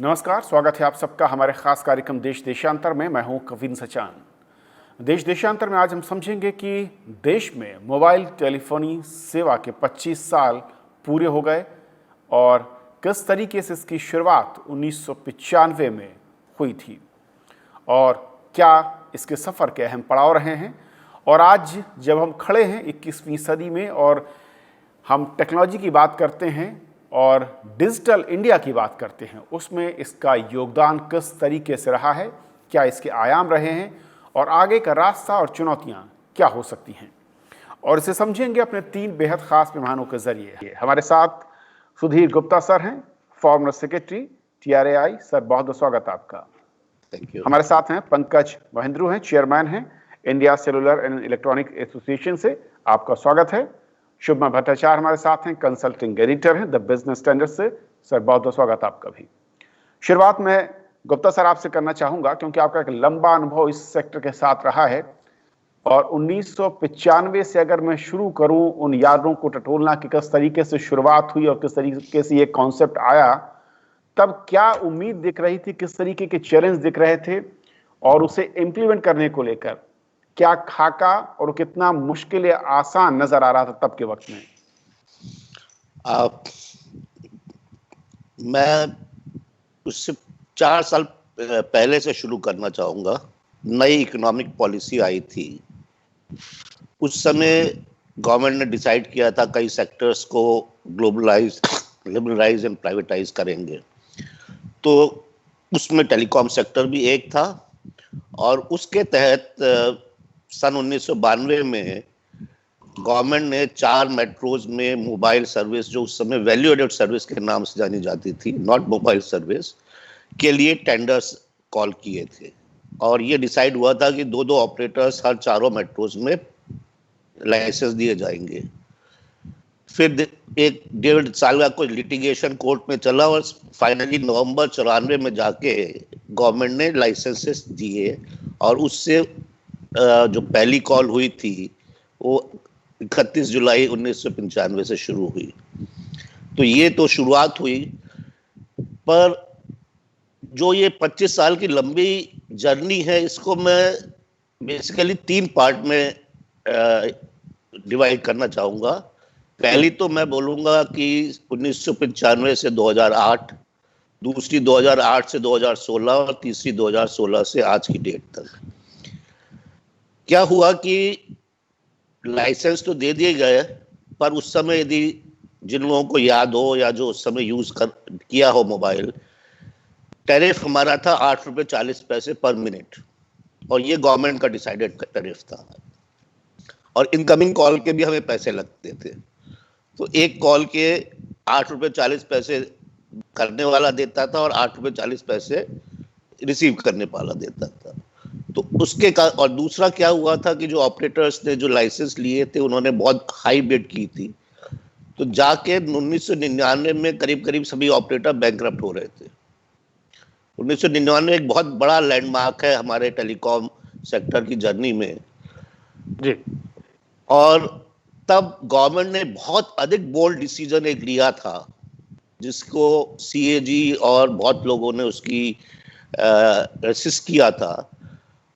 नमस्कार, स्वागत है आप सबका हमारे खास कार्यक्रम देश देशांतर में। मैं हूं कविन सचान। देश देशांतर में आज हम समझेंगे कि देश में मोबाइल टेलीफोनी सेवा के 25 साल पूरे हो गए और किस तरीके से इसकी शुरुआत 1995 में हुई थी और क्या इसके सफ़र के अहम पड़ाव रहे हैं। और आज जब हम खड़े हैं 21वीं सदी में और हम टेक्नोलॉजी की बात करते हैं और डिजिटल इंडिया की बात करते हैं, उसमें इसका योगदान किस तरीके से रहा है, क्या इसके आयाम रहे हैं और आगे का रास्ता और चुनौतियां क्या हो सकती हैं, और इसे समझेंगे अपने 3 बेहद खास मेहमानों के जरिए। हमारे साथ सुधीर गुप्ता सर हैं, फॉर्मर सेक्रेटरी TRAI। सर, बहुत बहुत स्वागत आपका। Thank you. हमारे साथ हैं पंकज महेंद्रू हैं, चेयरमैन हैं India cellular and electronic association से, आपका स्वागत है। शुभमा भट्टाचार्य हमारे साथ हैं, कंसल्टिंग एडिटर हैं द बिजनेस स्टैंडर्ड से। सर, बहुत बहुत स्वागत आपका भी। शुरुआत में गुप्ता सर आपसे करना चाहूंगा क्योंकि आपका एक लंबा अनुभव इस सेक्टर के साथ रहा है और 1995 से अगर मैं शुरू करूं उन यादों को टटोलना कि किस तरीके से शुरुआत हुई और किस तरीके से ये कॉन्सेप्ट आया, तब क्या उम्मीद दिख रही थी, किस तरीके के चैलेंज दिख रहे थे और उसे इम्प्लीमेंट करने को लेकर क्या खाका और कितना मुश्किल या आसान नजर आ रहा था तब के वक्त में? मैं उससे 4 साल पहले से शुरू करना चाहूँगा। नई इकोनॉमिक पॉलिसी आई थी, उस समय गवर्नमेंट ने डिसाइड किया था कई सेक्टर्स को ग्लोबलाइज, लिबरलाइज एंड प्राइवेटाइज करेंगे। तो उसमें टेलीकॉम सेक्टर भी एक था और उसके तहत सन 1992 में गवर्नमेंट ने 4 मेट्रोज में मोबाइल सर्विस, जो उस समय वैल्यू एडेड सर्विस के नाम से जानी जाती थी, नॉट मोबाइल सर्विस, के लिए टेंडर्स कॉल किए थे। और ये डिसाइड हुआ था कि 2-2 ऑपरेटर्स हर 4 मेट्रोज में लाइसेंस दिए जाएंगे। फिर 1-1.5 साल का कोई लिटिगेशन कोर्ट में चला और फाइनली नवंबर 94 में जाके गवर्नमेंट ने लाइसेंसेस दिए और उससे जो पहली कॉल हुई थी वो 31 जुलाई 1995 से शुरू हुई। तो ये तो शुरुआत हुई, पर जो ये 25 साल की लंबी जर्नी है, इसको मैं बेसिकली 3 पार्ट में डिवाइड करना चाहूँगा। पहली तो मैं बोलूँगा कि 1995 से 2008, दूसरी 2008 से 2016 और तीसरी 2016 से आज की डेट तक। क्या हुआ कि लाइसेंस तो दे दिए गए, पर उस समय यदि जिन लोगों को याद हो या जो उस समय यूज किया हो मोबाइल, टैरिफ हमारा था 8 रुपये 40 पैसे पर मिनट और ये गवर्नमेंट का डिसाइडेड टैरिफ था। और इनकमिंग कॉल के भी हमें पैसे लगते थे। तो एक कॉल के 8 रुपये 40 पैसे करने वाला देता था और 8 रुपये 40 पैसे रिसीव करने वाला देता था। तो उसके का, और दूसरा क्या हुआ था कि जो ऑपरेटर्स ने जो लाइसेंस लिए थे उन्होंने बहुत हाई बिड की थी, तो जाके 1999 में करीब करीब सभी ऑपरेटर बैंकरप्ट हो रहे थे। 1999 एक बहुत बड़ा लैंडमार्क है हमारे टेलीकॉम सेक्टर की जर्नी में जी। और तब गवर्नमेंट ने बहुत अधिक बोल्ड डिसीजन एक लिया था, जिसको CAG और बहुत लोगों ने उसकी रेसिस्ट किया था।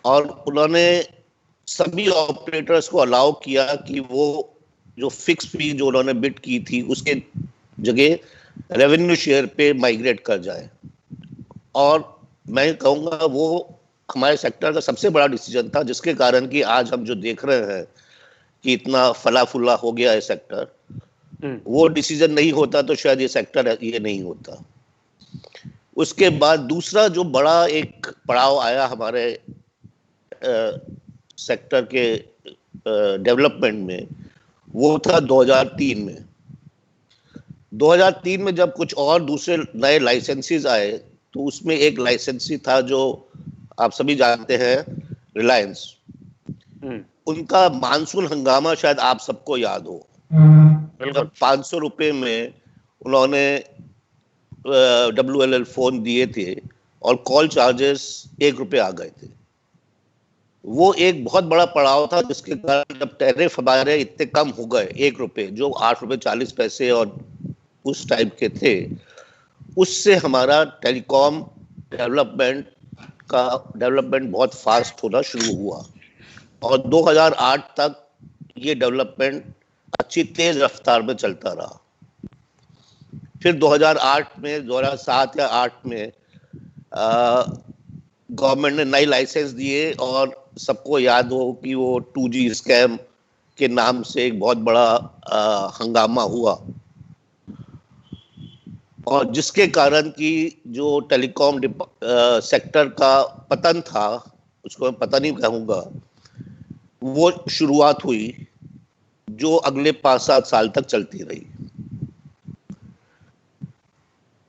और उन्होंने सभी ऑपरेटर्स को अलाउ किया कि वो जो फिक्स फी जो उन्होंने बिड की थी उसके जगह रेवेन्यू शेयर पे माइग्रेट कर जाए। और मैं कहूँगा वो हमारे सेक्टर का सबसे बड़ा डिसीजन था, जिसके कारण कि आज हम जो देख रहे हैं कि इतना फला फूला हो गया है सेक्टर, वो डिसीजन नहीं होता तो शायद ये सेक्टर ये नहीं होता। उसके बाद दूसरा जो बड़ा एक पड़ाव आया हमारे सेक्टर के डेवलपमेंट में, वो था 2003 में। 2003 में जब कुछ और दूसरे नए लाइसेंसेस आए, तो उसमें एक लाइसेंसी था जो आप सभी जानते हैं, रिलायंस। उनका मानसून हंगामा शायद आप सबको याद हो। 500 रुपये में उन्होंने WLL फोन दिए थे और कॉल चार्जेस 1 रुपये आ गए थे। वो एक बहुत बड़ा पड़ाव था, जिसके कारण जब टैरिफ हमारे इतने कम हो गए, 1 रुपये जो 8 रुपये 40 पैसे और उस टाइप के थे, उससे हमारा टेलीकॉम डेवलपमेंट बहुत फास्ट होना शुरू हुआ और 2008 तक ये डेवलपमेंट अच्छी तेज रफ्तार में चलता रहा। फिर 2007 या 8 में गवर्नमेंट ने नए लाइसेंस दिए और सबको याद हो कि वो 2G स्कैम के नाम से एक बहुत बड़ा हंगामा हुआ और जिसके कारण कि जो टेलीकॉम सेक्टर का पतन था, उसको मैं पता नहीं कहूँगा, वो शुरुआत हुई जो अगले 5-7 साल तक चलती रही।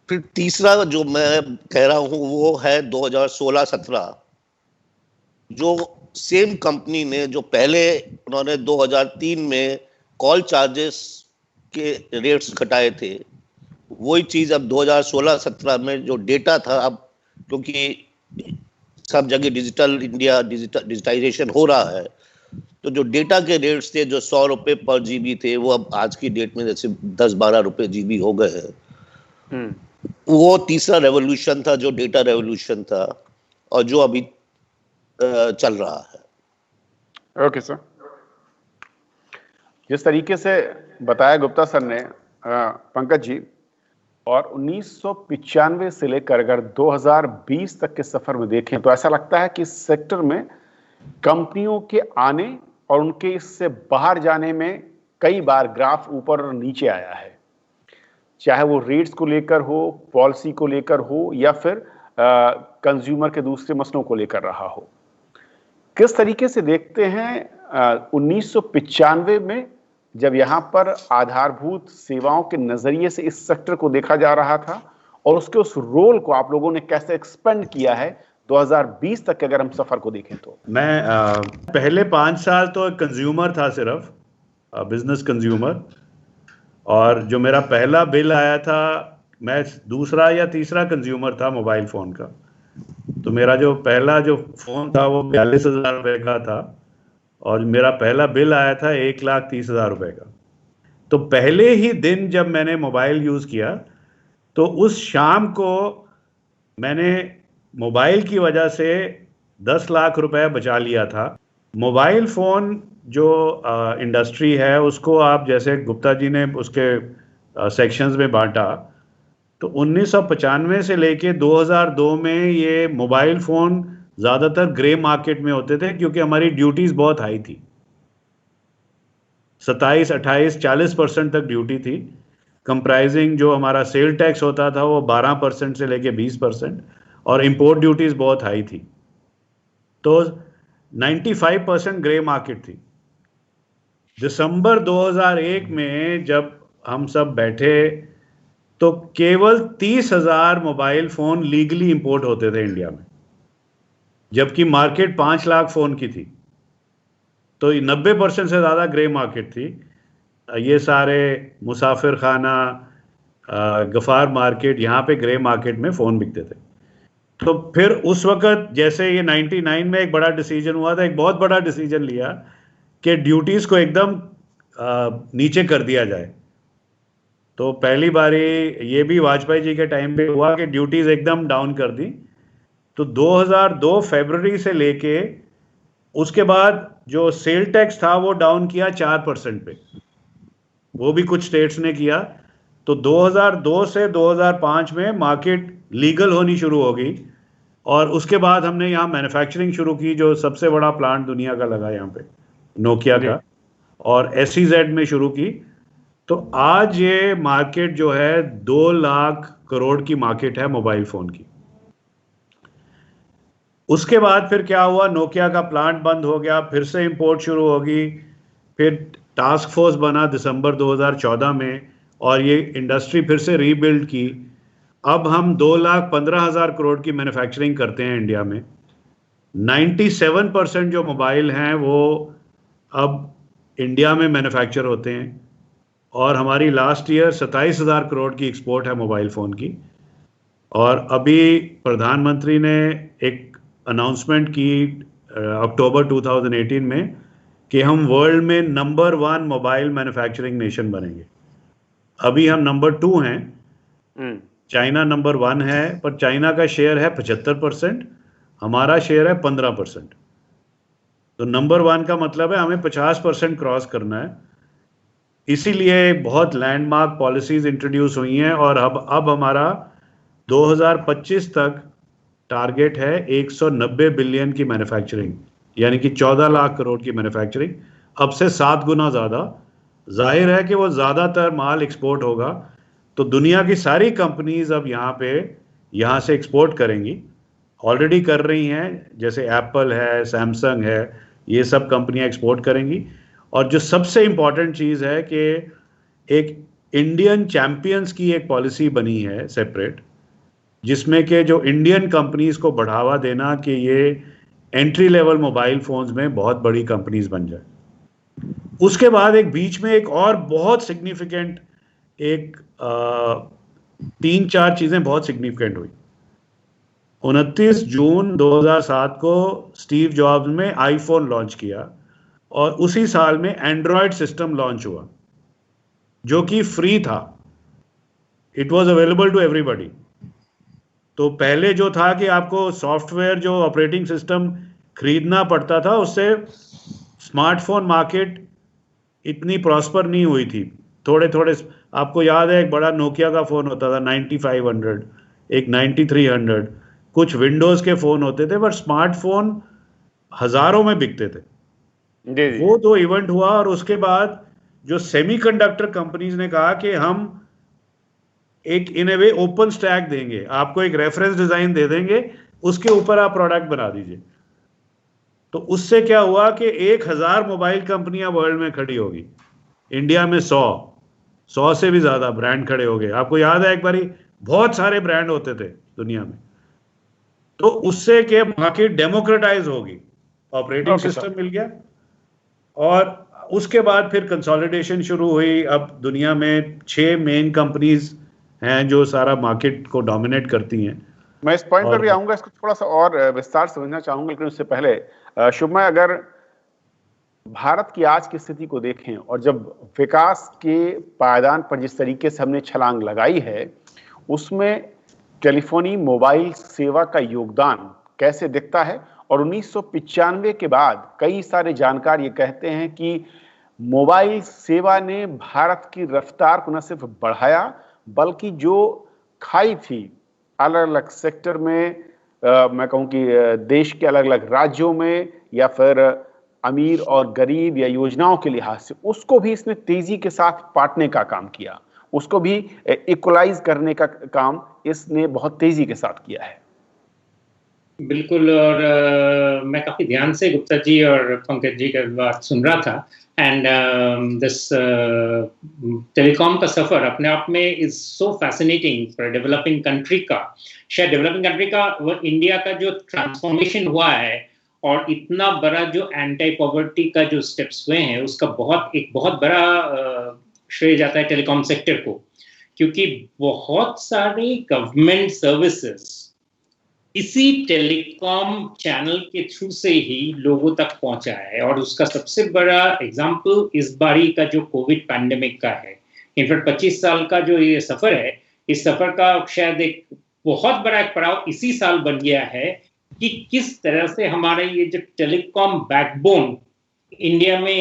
फिर तीसरा जो मैं कह रहा हूँ वो है 2016-17, जो सेम कंपनी ने जो पहले उन्होंने 2003 में कॉल चार्जेस के रेट्स घटाए थे, वही चीज अब 2016-17 में जो डेटा था, अब क्योंकि सब जगह डिजिटल इंडिया, डिजिटाइजेशन हो रहा है, तो जो डेटा के रेट्स थे जो 100 रुपए पर जीबी थे, वो अब आज की डेट में जैसे 10-12 रुपए जीबी हो गए हैं। वो तीसरा रेवोल्यूशन था, जो डेटा रेवोल्यूशन था और जो अभी चल रहा है। ओके सर, जिस तरीके से बताया गुप्ता सर ने पंकज जी, और 1995 से लेकर अगर 2020 तक के सफर में देखें तो ऐसा लगता है कि इस सेक्टर में कंपनियों के आने और उनके इससे बाहर जाने में कई बार ग्राफ ऊपर और नीचे आया है, चाहे वो रेट्स को लेकर हो, पॉलिसी को लेकर हो, या फिर कंज्यूमर के दूसरे मसलों को लेकर रहा हो। किस तरीके से देखते हैं 1995 में जब यहाँ पर आधारभूत सेवाओं के नजरिए से इस सेक्टर को देखा जा रहा था, और उसके उस रोल को आप लोगों ने कैसे एक्सपेंड किया है 2020 तक के अगर हम सफर को देखें तो? मैं पहले 5 साल तो कंज्यूमर था, सिर्फ बिजनेस कंज्यूमर, और जो मेरा पहला बिल आया था, मैं दूसरा या तीसरा कंज्यूमर था मोबाइल फ़ोन का। तो मेरा जो पहला जो फ़ोन था वो 42,000 रुपये का था और मेरा पहला बिल आया था 1,30,000 रुपये का। तो पहले ही दिन जब मैंने मोबाइल यूज़ किया तो उस शाम को मैंने मोबाइल की वजह से 10 लाख रुपए बचा लिया था। मोबाइल फ़ोन जो इंडस्ट्री है उसको आप जैसे गुप्ता जी ने उसके सेक्शंस में बांटा, तो 1995 से लेके 2002 में ये मोबाइल फ़ोन ज़्यादातर ग्रे मार्केट में होते थे क्योंकि हमारी ड्यूटीज़ बहुत हाई थी। 27, 28, 40% तक ड्यूटी थी। कंप्राइजिंग जो हमारा सेल टैक्स होता था वो 12% से लेके 20% और इंपोर्ट ड्यूटीज़ बहुत हाई थी। तो 95% ग्रे मार्केट थी। दिसंबर 2001 में जब हम सब बैठे तो केवल 30,000 मोबाइल फ़ोन लीगली इंपोर्ट होते थे इंडिया में, जबकि मार्केट 5 लाख फ़ोन की थी। तो 90% से ज़्यादा ग्रे मार्केट थी। ये सारे मुसाफिर खाना, गफ़ार मार्केट, यहाँ पे ग्रे मार्केट में फ़ोन बिकते थे। तो फिर उस वक़्त जैसे ये 99 में एक बड़ा डिसीजन हुआ था, एक बहुत बड़ा डिसीजन लिया कि ड्यूटीज़ को एकदम नीचे कर दिया जाए। तो पहली बारी ये भी वाजपेयी जी के टाइम पे हुआ कि ड्यूटीज़ एकदम डाउन कर दी। तो 2002 फरवरी से लेके उसके बाद जो सेल टैक्स था वो डाउन किया 4% पे, वो भी कुछ स्टेट्स ने किया। तो 2002 से 2005 में मार्केट लीगल होनी शुरू हो गई और उसके बाद हमने यहाँ मैन्युफैक्चरिंग शुरू की, जो सबसे बड़ा प्लांट दुनिया का लगा यहाँ पे, नोकिया का, और SEZ में शुरू की। तो आज ये मार्केट जो है 2 लाख करोड़ की मार्केट है मोबाइल फ़ोन की। उसके बाद फिर क्या हुआ, नोकिया का प्लांट बंद हो गया, फिर से इंपोर्ट शुरू होगी, फिर टास्क फोर्स बना दिसंबर 2014 में और ये इंडस्ट्री फिर से रीबिल्ड की। अब हम 2,15,000 करोड़ की मैन्युफैक्चरिंग करते हैं इंडिया में। 97% जो मोबाइल हैं वो अब इंडिया में मैन्युफैक्चर होते हैं और हमारी लास्ट ईयर 27,000 करोड़ की एक्सपोर्ट है मोबाइल फ़ोन की। और अभी प्रधानमंत्री ने एक अनाउंसमेंट की अक्टूबर 2018 में कि हम वर्ल्ड में नंबर 1 मोबाइल मैन्युफैक्चरिंग नेशन बनेंगे। अभी हम नंबर 2 हैं, चाइना नंबर 1 है, पर चाइना का शेयर है 75%, हमारा शेयर है 15%। तो नंबर 1 का मतलब है हमें 50% क्रॉस करना है। इसीलिए बहुत लैंडमार्क पॉलिसीज इंट्रोड्यूस हुई हैं, और अब हमारा 2025 तक टारगेट है 190 बिलियन की मैन्युफैक्चरिंग, यानी कि 14 लाख करोड़ की मैन्युफैक्चरिंग, अब से 7 गुना ज़्यादा। जाहिर है कि वो ज़्यादातर माल एक्सपोर्ट होगा, तो दुनिया की सारी कंपनीज अब यहाँ से एक्सपोर्ट करेंगी, ऑलरेडी कर रही हैं, जैसे एप्पल है, सैमसंग है, ये सब कंपनियां एक्सपोर्ट करेंगी। और जो सबसे इम्पॉर्टेंट चीज़ है कि एक इंडियन चैंपियंस की एक पॉलिसी बनी है सेपरेट, जिसमें कि जो इंडियन कंपनीज को बढ़ावा देना कि ये एंट्री लेवल मोबाइल फोन्स में बहुत बड़ी कंपनीज बन जाए। उसके बाद एक बीच में एक और बहुत सिग्निफिकेंट एक 3-4 चीज़ें बहुत सिग्निफिकेंट हुई। 29 जून 2007 को स्टीव जॉब्स ने आईफोन लॉन्च किया, और उसी साल में एंड्रॉयड सिस्टम लॉन्च हुआ, जो कि फ्री था, it was available to everybody. तो पहले जो था कि आपको सॉफ्टवेयर, जो ऑपरेटिंग सिस्टम खरीदना पड़ता था, उससे स्मार्टफोन मार्केट इतनी प्रॉस्पर नहीं हुई थी। थोड़े थोड़े, आपको याद है एक बड़ा नोकिया का फ़ोन होता था 9500, एक 9300, कुछ विंडोज़ के फ़ोन होते थे, पर स्मार्टफोन हज़ारों में बिकते थे। जी जी। वो 2 इवेंट हुआ, और उसके बाद जो सेमीकंडक्टर कंपनीज ने कहा कि हम एक इन ए वे ओपन स्टैक देंगे, आपको एक रेफरेंस डिजाइन दे देंगे, उसके ऊपर आप प्रोडक्ट बना दीजिए। तो उससे क्या हुआ कि 1000 मोबाइल कंपनियां वर्ल्ड में खड़ी होगी, इंडिया में 100 से भी ज्यादा ब्रांड खड़े हो गए। आपको याद है एक बारी बहुत सारे ब्रांड होते थे दुनिया में। तो उससे के मार्केट डेमोक्रेटाइज होगी, ऑपरेटिंग सिस्टम मिल गया, और उसके बाद फिर कंसोलिडेशन शुरू हुई। अब दुनिया में 6 मेन कंपनीज हैं जो सारा मार्केट को डोमिनेट करती हैं। मैं इस पॉइंट पर भी आऊंगा, इसको थोड़ा सा और विस्तार से समझना चाहूंगा, लेकिन उससे पहले शुभमय, अगर भारत की आज की स्थिति को देखें और जब विकास के पायदान पर जिस तरीके से हमने छलांग लगाई है, उसमें टेलीफोनी मोबाइल सेवा का योगदान कैसे दिखता है। और 1995 के बाद कई सारे जानकार ये कहते हैं कि मोबाइल सेवा ने भारत की रफ्तार को न सिर्फ बढ़ाया, बल्कि जो खाई थी अलग अलग सेक्टर में, मैं कहूँ कि देश के अलग अलग राज्यों में, या फिर अमीर और गरीब या योजनाओं के लिहाज से, उसको भी इसने तेजी के साथ पाटने का काम किया, उसको भी इक्वलाइज करने का काम इसने बहुत तेजी के साथ किया है। बिल्कुल, और मैं काफी ध्यान से गुप्ता जी और पंकज जी का बात सुन रहा था। एंड दिस टेलीकॉम का सफर अपने आप में is so fascinating for developing country का। शायद डेवलपिंग कंट्री का, वो इंडिया का जो ट्रांसफॉर्मेशन हुआ है और इतना बड़ा जो एंटी पॉवर्टी का जो स्टेप्स हुए हैं, उसका एक बहुत बड़ा श्रेय जाता है टेलीकॉम सेक्टर को, क्योंकि बहुत सारे गवर्नमेंट सर्विसेज इसी टेलीकॉम चैनल के थ्रू से ही लोगों तक पहुंचा है। और उसका सबसे बड़ा एग्जाम्पल इस बारी का जो कोविड पैंडेमिक का है। इनफैक्ट 25 साल का जो ये सफर है, इस सफर का शायद एक बहुत बड़ा एक पड़ाव इसी साल बन गया है कि किस तरह से हमारे ये जो टेलीकॉम बैकबोन इंडिया में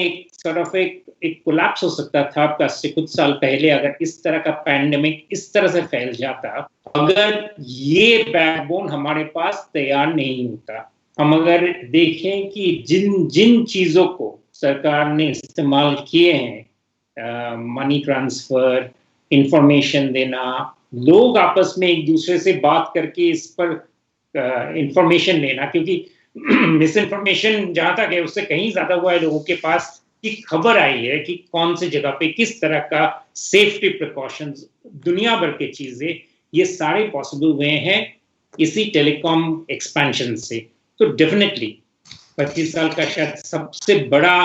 एक कोलैप्स हो सकता था आपका से कुछ साल पहले, अगर इस तरह का पैंडेमिक इस तरह से फैल जाता, अगर ये बैकबोन हमारे पास तैयार नहीं होता। हम अगर देखें कि जिन जिन चीजों को सरकार ने इस्तेमाल किए हैं, मनी ट्रांसफर, इंफॉर्मेशन देना, लोग आपस में एक दूसरे से बात करके इस पर इंफॉर्मेशन लेना, क्योंकि मिस इन्फॉर्मेशन जहां तक है उससे कहीं ज्यादा हुआ है लोगों के पास की खबर आई है कि कौन सी जगह पे किस तरह का सेफ्टी प्रिकॉशंस, दुनिया भर के चीजें, ये सारे पॉसिबल हुए हैं इसी टेलीकॉम एक्सपेंशन से। तो डेफिनेटली 25 साल का शायद सबसे बड़ा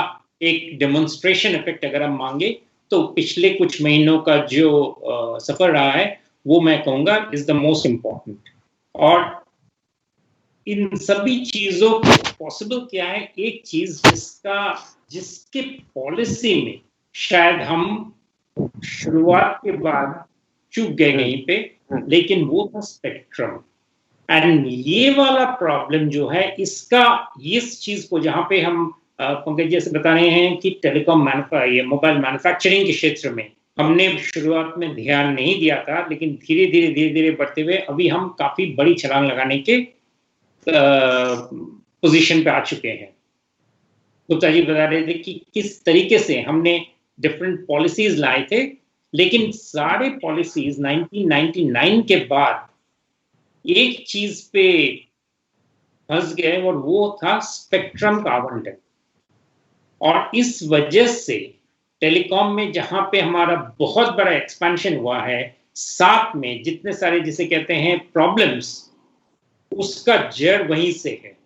एक डेमोन्स्ट्रेशन इफेक्ट अगर हम मांगे तो पिछले कुछ महीनों का जो सफर रहा है, वो मैं कहूंगा इज द मोस्ट इम्पोर्टेंट। और इन सभी चीजों को पॉसिबल क्या है, एक चीज जिसके पॉलिसी में शायद हम शुरुआत के बाद चूक गए कहीं पे, लेकिन वो था स्पेक्ट्रम। एंड ये वाला प्रॉब्लम जो है इसका, इस चीज को जहां पे हम पंकज जी से बता रहे हैं कि टेलीकॉम ये मोबाइल मैन्युफैक्चरिंग के क्षेत्र में हमने शुरुआत में ध्यान नहीं दिया था, लेकिन धीरे धीरे बढ़ते हुए अभी हम काफी बड़ी छलांग लगाने के पोजीशन पे आ चुके हैं। गुप्ता जी बता रहे थे कि किस तरीके से हमने डिफरेंट पॉलिसीज लाए थे, लेकिन सारे पॉलिसीज 1999 के बाद एक चीज पे फंस गए और वो था स्पेक्ट्रम का आवंटन। और इस वजह से टेलीकॉम में जहां पे हमारा बहुत बड़ा एक्सपेंशन हुआ है, साथ में जितने सारे जिसे कहते हैं प्रॉब्लम्स, उसका जड़ वहीं से है।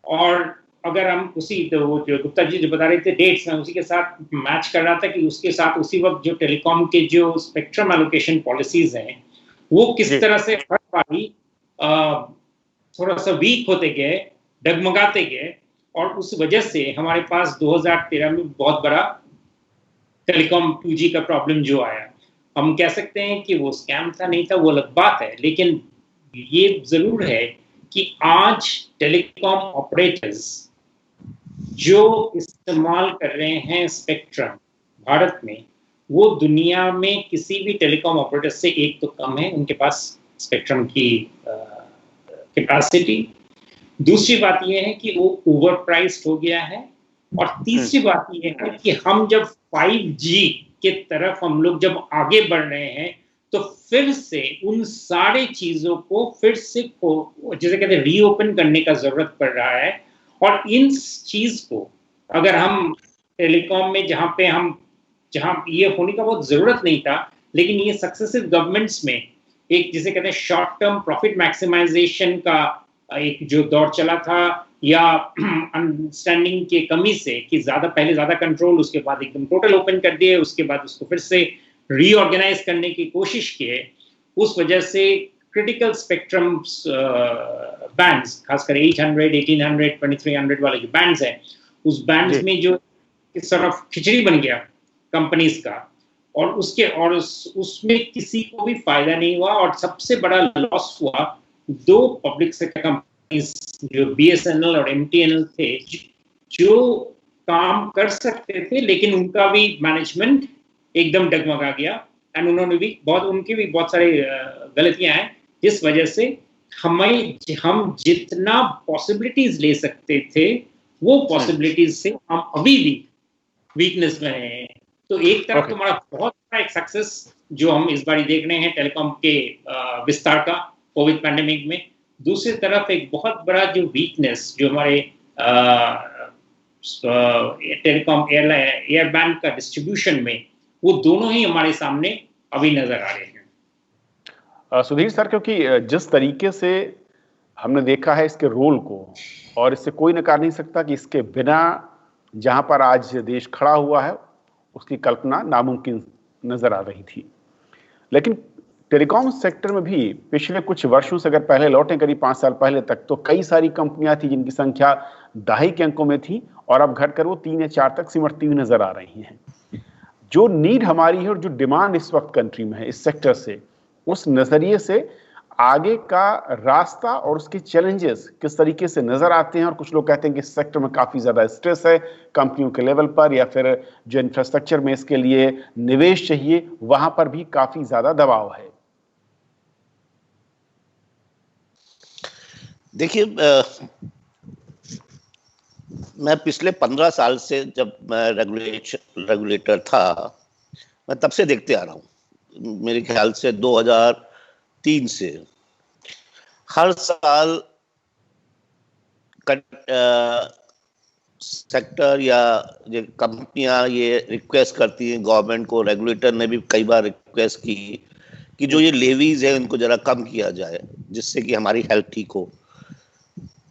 और अगर हम उसी तो जो गुप्ता जी जो बता रहे थे डेट्स में, उसी के साथ मैच कर रहा था कि उसके साथ उसी वक्त जो टेलीकॉम के जो स्पेक्ट्रम एलोकेशन पॉलिसीज हैं वो किस तरह से हर बारी थोड़ा सा वीक होते गए, डगमगाते गए, और उस वजह से हमारे पास 2013 में बहुत बड़ा टेलीकॉम 2G का प्रॉब्लम जो आया। हम कह सकते हैं कि वो स्कैम था नहीं था वो अलग बात है, लेकिन ये जरूर है कि आज टेलीकॉम ऑपरेटर्स जो इस्तेमाल कर रहे हैं स्पेक्ट्रम भारत में, वो दुनिया में किसी भी टेलीकॉम ऑपरेटर से एक तो कम है उनके पास स्पेक्ट्रम की कैपेसिटी। दूसरी बात यह है कि वो ओवर प्राइस्ड हो गया है, और तीसरी बात यह है कि हम जब 5G के तरफ हम लोग जब आगे बढ़ रहे हैं तो फिर से उन सारे चीजों को फिर से जैसे कहते हैं रीओपन करने का जरूरत पड़ रहा है। और इन चीज को अगर हम टेलीकॉम में जहां ये होने का बहुत जरूरत नहीं था, लेकिन ये सक्सेसिव गवर्नमेंट्स में एक जिसे कहते हैं शॉर्ट टर्म प्रॉफिट मैक्सिमाइजेशन का एक जो दौर चला था, या अंडरस्टैंडिंग की कमी से कि पहले ज्यादा कंट्रोल, उसके बाद एकदम टोटल ओपन कर दिए, उसके बाद उसको फिर से रीऑर्गेनाइज करने की कोशिश किए, उस वजह से क्रिटिकल स्पेक्ट्रम बैंड्स, खासकर 800, 1800, 2300 वाले जो बैंड्स हैं, उस बैंड्स में जो खिचड़ी बन गया कंपनीज का, और उसमें किसी को भी फायदा नहीं हुआ। और सबसे बड़ा लॉस हुआ दो पब्लिक सेक्टर कंपनीज जो BSNL और MTNL थे, जो काम कर सकते थे, लेकिन उनका भी मैनेजमेंट एकदम डगमगा गया, एंड उनकी भी बहुत सारी गलतियां हैं, जिस वजह से हम जितना पॉसिबिलिटीज ले सकते थे वो पॉसिबिलिटीज से हम अभी भी वीकनेस में हैं। तो एक तरफ हमारा बहुत बड़ा एक सक्सेस जो हम इस बार देख रहे हैं टेलीकॉम के विस्तार का कोविड पैंडेमिक में, दूसरी तरफ एक बहुत बड़ा जो वीकनेस जो हमारे टेलीकॉम एयर बैंड का डिस्ट्रीब्यूशन में, वो दोनों ही हमारे सामने अभी नजर आ रहे हैं। सुधीर सर, क्योंकि जिस तरीके से हमने देखा है इसके रोल को, और इससे कोई नकार नहीं सकता कि इसके बिना जहां पर आज देश खड़ा हुआ है उसकी कल्पना नामुमकिन नजर आ रही थी। लेकिन टेलीकॉम सेक्टर में भी पिछले कुछ वर्षों से अगर पहले लौटें करीब 5 साल पहले तक, तो कई सारी कंपनियां थी जिनकी संख्या दहाई के अंकों में थी, और अब घटकर वो 3 या 4 तक सिमटती हुई नजर आ रही हैं। जो नीड हमारी है और जो डिमांड इस वक्त कंट्री में है इस सेक्टर से, उस नजरिए से आगे का रास्ता और उसके चैलेंजेस किस तरीके से नजर आते हैं। और कुछ लोग कहते हैं कि इस सेक्टर में काफी ज्यादा स्ट्रेस है कंपनियों के लेवल पर, या फिर जो इंफ्रास्ट्रक्चर में इसके लिए निवेश चाहिए वहां पर भी काफी ज्यादा दबाव है। देखिए, मैं पिछले 15 साल से, जब मैं रेगुलेटर था, मैं तब से देखते आ रहा हूँ, मेरे ख्याल से 2003 से हर साल सेक्टर या ये कंपनियां ये रिक्वेस्ट करती हैं गवर्नमेंट को, रेगुलेटर ने भी कई बार रिक्वेस्ट की कि जो ये लेवीज है इनको जरा कम किया जाए जिससे कि हमारी हेल्थ ठीक हो।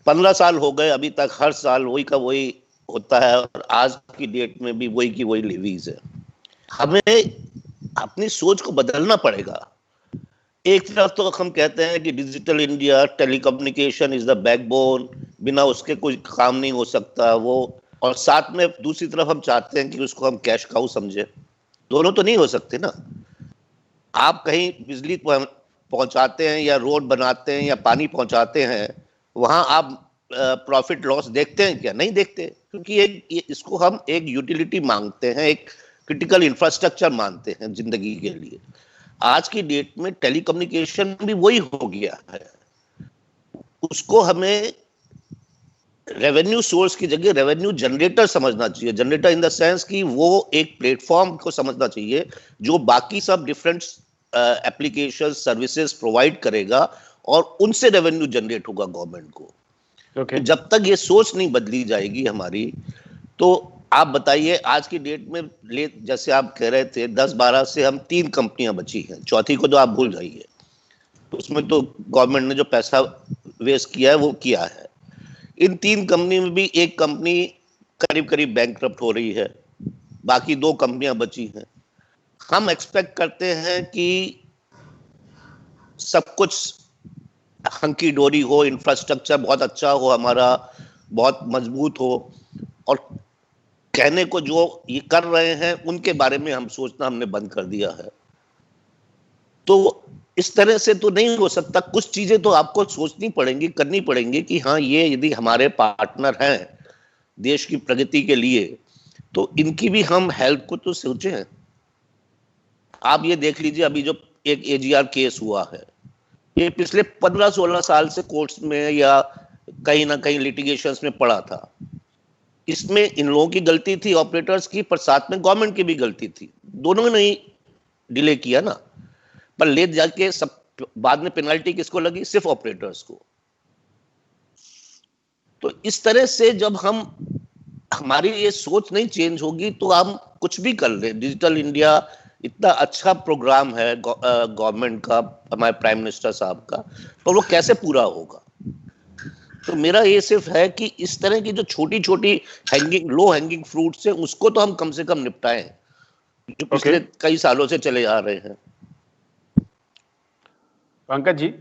15 साल हो गए, अभी तक हर साल वही का वही होता है, और आज की डेट में भी वही की वही लेवीज है। हमें अपनी सोच को बदलना पड़ेगा। एक तरफ तो हम कहते हैं कि digital India, telecommunication is the backbone, बिना उसके कोई काम नहीं हो सकता वो, और साथ में दूसरी तरफ हम चाहते हैं कि उसको हम कैश काउ समझे। दोनों तो नहीं हो सकते ना। आप कहीं बिजली पहुंचाते हैं या रोड बनाते हैं या पानी पहुंचाते हैं, वहां आप प्रॉफिट लॉस देखते हैं क्या? नहीं देखते, क्योंकि इसको हम एक यूटिलिटी मांगते हैं, एक क्रिटिकल इंफ्रास्ट्रक्चर मानते हैं जिंदगी के लिए। आज की डेट में टेलीकम्युनिकेशन भी वही हो गया है। उसको हमें रेवेन्यू सोर्स की जगह रेवेन्यू जनरेटर समझना चाहिए। जनरेटर इन द सेंस कि वो एक प्लेटफॉर्म को समझना चाहिए जो बाकी सब डिफरेंट एप्लीकेशन सर्विसेज प्रोवाइड करेगा और उनसे रेवेन्यू जनरेट होगा गवर्नमेंट को। Okay. जब तक ये सोच नहीं बदली जाएगी हमारी, तो आप बताइए आज की डेट में जैसे आप कह रहे थे 10-12 से हम 3 कंपनियां बची हैं, चौथी को तो आप भूल जाइए। तो उसमें तो गवर्नमेंट ने जो पैसा वेस्ट किया है वो किया है। इन 3 कंपनी में भी एक कंपनी करीब करीब बैंकरप्ट हो रही है, बाकी 2 कंपनियां बची हैं। हम एक्सपेक्ट करते हैं कि सब कुछ हंकी डोरी हो, इंफ्रास्ट्रक्चर बहुत अच्छा हो, हमारा बहुत मजबूत हो, और कहने को जो ये कर रहे हैं उनके बारे में हम सोचना हमने बंद कर दिया है। तो इस तरह से तो नहीं हो सकता। कुछ चीजें तो आपको सोचनी पड़ेंगी, करनी पड़ेंगी कि हाँ, ये यदि हमारे पार्टनर हैं देश की प्रगति के लिए, तो इनकी भी हम हेल्प को तो सोचें। आप ये देख लीजिए, अभी जो एक AGR केस हुआ है, ये पिछले 15-16 साल से कोर्ट्स में या कहीं ना कहीं लिटिगेशंस में पड़ा था। इसमें इन लोगों की गलती थी, ऑपरेटर्स की, पर साथ में गवर्नमेंट की भी गलती थी। दोनों ने ही डिले किया ना, पर ले जाके सब बाद में पेनल्टी किसको लगी? सिर्फ ऑपरेटर्स को। तो इस तरह से जब हमारी ये सोच नहीं चेंज होगी तो हम कुछ भी कर ले। डिजिटल इंडिया इतना अच्छा प्रोग्राम है गवर्नमेंट का, हमारे प्राइम मिनिस्टर साहब का, पर वो कैसे पूरा होगा? तो मेरा ये सिर्फ है कि इस तरह की जो छोटी छोटी लो हैंगिंग फ्रूट्स है, उसको तो हम कम से कम निपटाएं, जो पिछले कई सालों से चले आ रहे हैं। पंकज जी,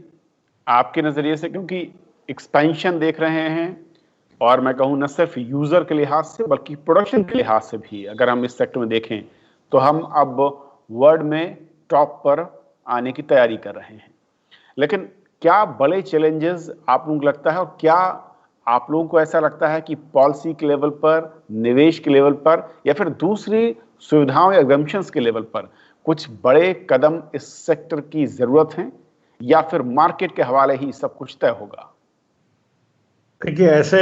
आपके नजरिए से, क्योंकि एक्सपेंशन देख रहे हैं, और मैं कहूँ न सिर्फ यूजर के लिहाज से बल्कि प्रोडक्शन के लिहाज से भी, अगर हम इस सेक्टर में देखें तो हम अब वर्ल्ड में टॉप पर आने की तैयारी कर रहे हैं। लेकिन क्या बड़े चैलेंजेस आप लोगों को लगता है, और क्या आप लोगों को ऐसा लगता है कि पॉलिसी के लेवल पर, निवेश के लेवल पर, या फिर दूसरी सुविधाओं या एग्जम्पशंस के लेवल पर कुछ बड़े कदम इस सेक्टर की जरूरत है, या फिर मार्केट के हवाले ही सब कुछ तय होगा? देखिए, ऐसे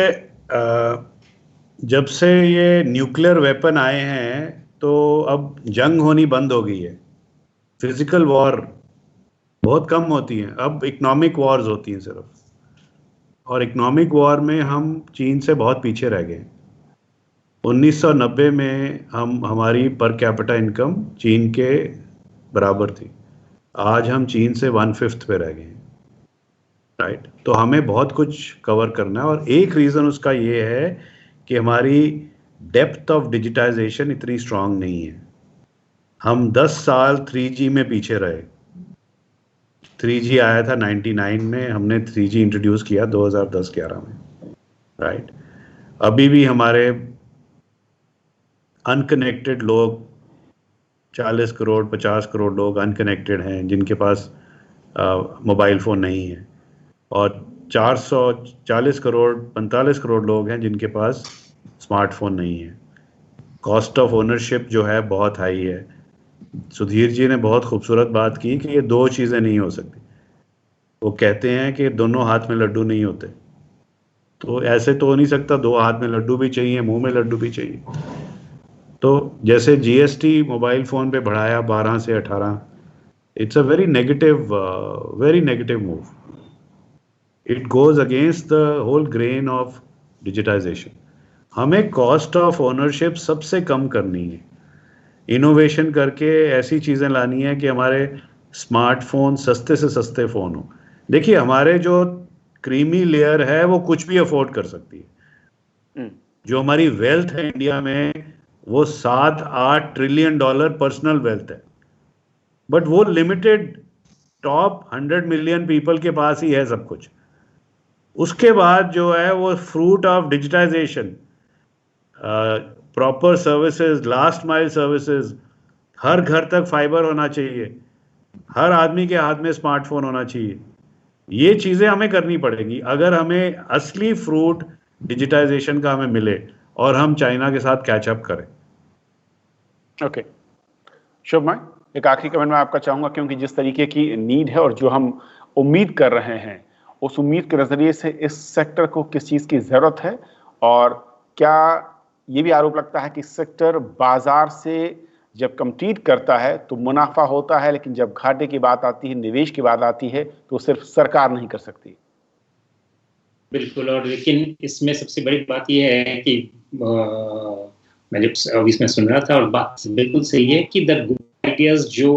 जब से ये न्यूक्लियर वेपन आए हैं तो अब जंग होनी बंद हो गई है। फिजिकल वॉर बहुत कम होती हैं, अब इकोनॉमिक वॉर्स होती हैं सिर्फ, और इकोनॉमिक वॉर में हम चीन से बहुत पीछे रह गए। 1990 में हमारी पर कैपिटा इनकम चीन के बराबर थी, आज हम चीन से 1/5 पे रह गए हैं, राइट। तो हमें बहुत कुछ कवर करना है, और एक रीज़न उसका ये है कि हमारी डेप्थ ऑफ डिजिटाइजेशन इतनी स्ट्रांग नहीं है। हम 10 साल 3G में पीछे रहे। 3G आया था 99 में, हमने 3G इंट्रोड्यूस किया 2010-11 में, राइट। अभी भी हमारे अनकनेक्टेड लोग 40 करोड़ 50 करोड़ लोग अनकनेक्टेड हैं, जिनके पास मोबाइल फ़ोन नहीं है, और 440 करोड़ 45 करोड़ लोग हैं जिनके पास स्मार्टफोन नहीं है। कॉस्ट ऑफ ओनरशिप जो है बहुत हाई है। सुधीर जी ने बहुत खूबसूरत बात की कि ये 2 चीज़ें नहीं हो सकती। वो कहते हैं कि दोनों हाथ में लड्डू नहीं होते, तो ऐसे तो हो नहीं सकता, 2 हाथ में लड्डू भी चाहिए, मुंह में लड्डू भी चाहिए। तो जैसे GST मोबाइल फ़ोन पे बढ़ाया 12 से 18, it's a very negative move. It goes against the whole grain of digitization. हमें कॉस्ट ऑफ ओनरशिप सबसे कम करनी है, इनोवेशन करके ऐसी चीज़ें लानी है कि हमारे स्मार्टफोन सस्ते से सस्ते फ़ोन हो। देखिए, हमारे जो क्रीमी लेयर है वो कुछ भी अफोर्ड कर सकती है। जो हमारी वेल्थ है इंडिया में, वो 7-8 ट्रिलियन डॉलर पर्सनल वेल्थ है, बट वो लिमिटेड टॉप 100 मिलियन पीपल के पास ही है सब कुछ। उसके बाद जो है वो fruit of digitisation, proper services, last mile services, हर घर तक फाइबर होना चाहिए, हर आदमी के हाथ में स्मार्टफोन होना चाहिए। ये चीजें हमें करनी पड़ेगी अगर हमें असली फ्रूट डिजिटाइजेशन का हमें मिले और हम चाइना के साथ कैचअप करें। ओके, शुभमय, एक आखिरी कमेंट मैं आपका चाहूंगा, क्योंकि जिस तरीके की नीड है और जो हम उम्मीद कर रहे हैं, उस उम्मीद के नजरिए से इस सेक्टर को किस चीज की जरूरत है, और क्या ये भी आरोप लगता है कि इस सेक्टर बाजार से जब कम्पीट करता है तो मुनाफा होता है, लेकिन जब घाटे की बात आती है, निवेश की बात आती है, तो सिर्फ सरकार नहीं कर सकती। बिल्कुल, और लेकिन इसमें सबसे बड़ी बात यह है कि मैं जब अभी इसमें सुन रहा था और बात बिल्कुल सही है कि द गुड आइडियाज जो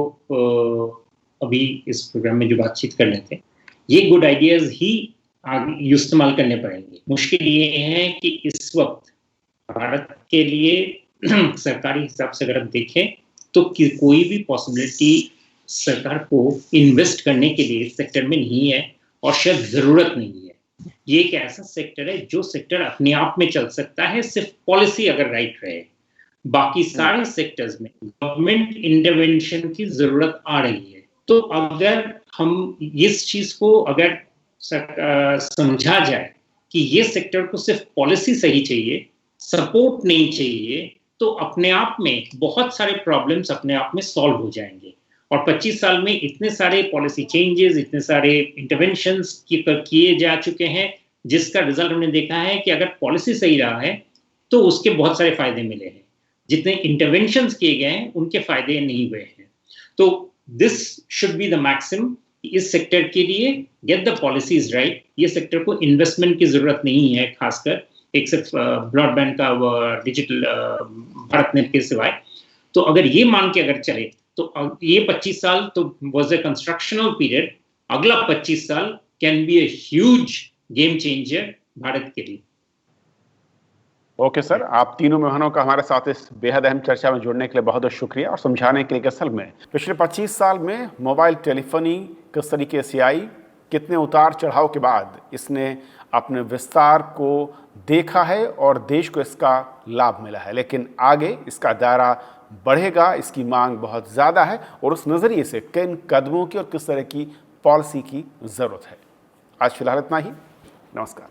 अभी इस प्रोग्राम में जो बातचीत कर रहे थे, ये गुड आइडियाज ही आगे इस्तेमाल करने पड़ेंगे। मुश्किल ये है कि इस वक्त भारत के लिए सरकारी हिसाब से अगर आप देखें तो कोई भी पॉसिबिलिटी सरकार को इन्वेस्ट करने के लिए सेक्टर में नहीं है, और शायद जरूरत नहीं है। ये एक ऐसा सेक्टर है जो सेक्टर अपने आप में चल सकता है, सिर्फ पॉलिसी अगर राइट रहे। बाकी सारे सेक्टर्स में गवर्नमेंट इंटरवेंशन की जरूरत आ रही है। तो अगर हम इस चीज को अगर समझा जाए कि ये सेक्टर को सिर्फ पॉलिसी सही चाहिए, सपोर्ट नहीं चाहिए, तो अपने आप में बहुत सारे प्रॉब्लम्स अपने आप में सॉल्व हो जाएंगे। और 25 साल में इतने सारे पॉलिसी चेंजेस, इतने सारे इंटरवेंशंस किए जा चुके हैं, जिसका रिजल्ट हमने देखा है कि अगर पॉलिसी सही रहा है तो उसके बहुत सारे फायदे मिले हैं। जितने इंटरवेंशंस किए गए हैं उनके फायदे नहीं हुए हैं। तो this should be the maximum इस सेक्टर के लिए, गेट द पॉलिसीज राइट। ये सेक्टर को इन्वेस्टमेंट की जरूरत नहीं है, खासकर एक सिर्फ ब्रॉडबैंड का डिजिटल भारत नेट के सिवाय। तो अगर ये मान के अगर चले तो ये 25 साल तो वाज अ कंस्ट्रक्शनल पीरियड, अगला 25 साल can be a huge game changer Bharat के लिए। ओके सर, आप तीनों मेहमानों का हमारे साथ इस बेहद अहम चर्चा में जुड़ने के लिए बहुत बहुत शुक्रिया, और समझाने के लिए कि असल में पिछले 25 साल में मोबाइल टेलीफोनी किस तरीके से आई, कितने उतार चढ़ाव के बाद इसने अपने विस्तार को देखा है और देश को इसका लाभ मिला है। लेकिन आगे इसका दायरा बढ़ेगा, इसकी मांग बहुत ज़्यादा है, और उस नज़रिए से किन कदमों की और किस तरह की पॉलिसी की ज़रूरत है। आज फिलहाल इतना ही। नमस्कार।